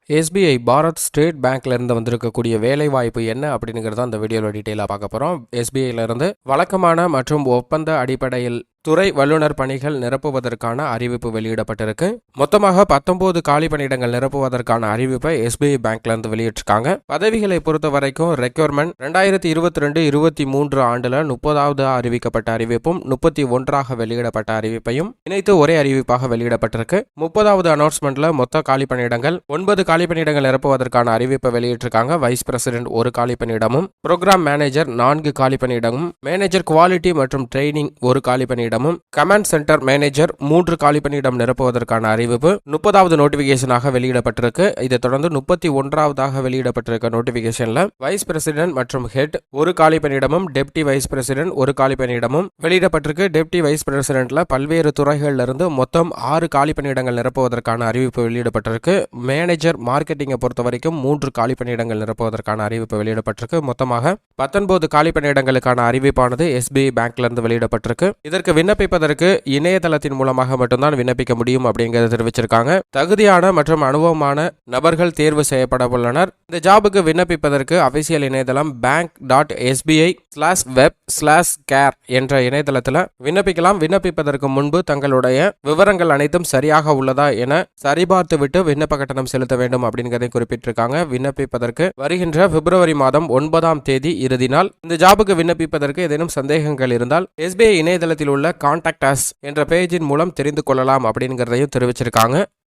SBI Bharat state பேங்க்ல இருந்து வந்திருக்கக்கூடிய வேலை வாய்ப்பு என்ன அப்படிங்கிறத அந்த வீடியோவில் டீட்டெயிலாக பார்க்க போகிறோம். எஸ்பிஐல இருந்து வழக்கமான மற்றும் ஒப்பந்த அடிப்படையில் துறை வல்லுநர் பணிகள் நிரப்புவதற்கான அறிவிப்பு வெளியிடப்பட்டிருக்கு. மொத்தமாக 19 காலி பணியிடங்கள் நிரப்புவதற்கான அறிவிப்பை எஸ்பிஐ பேங்க்ல இருந்து வெளியிட்டிருக்காங்க. பதவிகளை பொறுத்த வரைக்கும் ரெக்யர்மெண்ட் 2022-23 ஆண்டுல 30வது அறிவிக்கப்பட்ட அறிவிப்பும் 31ஆக வெளியிடப்பட்ட அறிவிப்பையும் இணைத்து ஒரே அறிவிப்பாக வெளியிடப்பட்டிருக்கு. 30வது அனௌன்ஸ்மெண்ட்ல மொத்த காலி பணியிடங்கள் 9 காலி பணியிடங்கள் நிரப்புவதற்கான அறிவிப்பை வெளியிட்டிருக்காங்க. வைஸ் பிரசிடென்ட் 1 காலி பணியிடமும், ப்ரோக்ராம் மேனேஜர் 4 காலி பணியிடமும், மேனேஜர் குவாலிட்டி மற்றும் ட்ரைனிங் 1 காலி பணியிடமும், கமாண்ட் சென்டர் மேனேஜர் 3 காலி பணியிடம் நிரப்புவதற்கான அறிவிப்பு 30வது நோட்டிபிகேஷனாக வெளியிடப்பட்டிருக்கு. இதைத் தொடர்ந்து 31வது வெளியிடப்பட்டிருக்க நோட்டிபிகேஷன்ல வைஸ் பிரசிடென்ட் மற்றும் ஹெட் 1 காலி பணியிடமும், டெப்டி வைஸ் பிரசிடென்ட் 1 காலி பணியிடமும் வெளியிடப்பட்டிருக்கு. டெப்டி வைஸ் பிரசிடென்ட்ல பல்வேறு துறைகள்ல இருந்து மொத்தம் 6 காலி பணியிடங்கள் நிரப்புவதற்கான அறிவிப்பு வெளியிடப்பட்டிருக்கு. மேனேஜர் மார்க்கெட்டிங்கை பொறுத்த வரைக்கும் 3 காலி பணியிடங்கள் நிரப்புவதற்கான அறிவிப்பு வெளியிடப்பட்டிருக்கு. மொத்தமாக 19 காலி பணியிடங்களுக்கான அறிவிப்பானது எஸ்பிஐ பேங்க்ல இருந்து வெளியிடப்பட்டிருக்கு. இதற்கு விண்ணப்பிப்பதற்கு இணையதளத்தின் மூலமாக மட்டும்தான் விண்ணப்பிக்க முடியும் அப்படிங்கறத தெரிவிச்சிருக்காங்க. தகுதியான மற்றும் அனுபவமான நபர்கள் தேர்வு செய்யப்பட உள்ளனர். இந்த ஜாபுக்கு விண்ணப்பிப்பதற்கு அபிஷியல் இணையதளம் bank.sbi/web/care என்ற இணையதளத்தில் விண்ணப்பிக்கலாம். விண்ணப்பிப்பதற்கு முன்பு தங்களுடைய விவரங்கள் அனைத்தும் சரியாக உள்ளதா என சரிபார்த்து விட்டு விண்ணப்ப கட்டணம் செலுத்த வேண்டும் அப்படிங்கறதை குறிப்பிட்டிருக்காங்க. விண்ணப்பிப்பதற்கு வருகின்ற பிப்ரவரி மாதம் 9ஆம் தேதி இறுதி நாள். இந்த ஜாபுக்கு விண்ணப்பிப்பதற்கு ஏதேனும் சந்தேகங்கள் இருந்தால் எஸ்பிஐ இணையதளத்தில் உள்ள கான்டாக்ட் அஸ் என்ற பேஜின் மூலம் தெரிந்து கொள்ளலாம் அப்படிங்கிறதையும் தெரிவிச்சிருக்காங்க.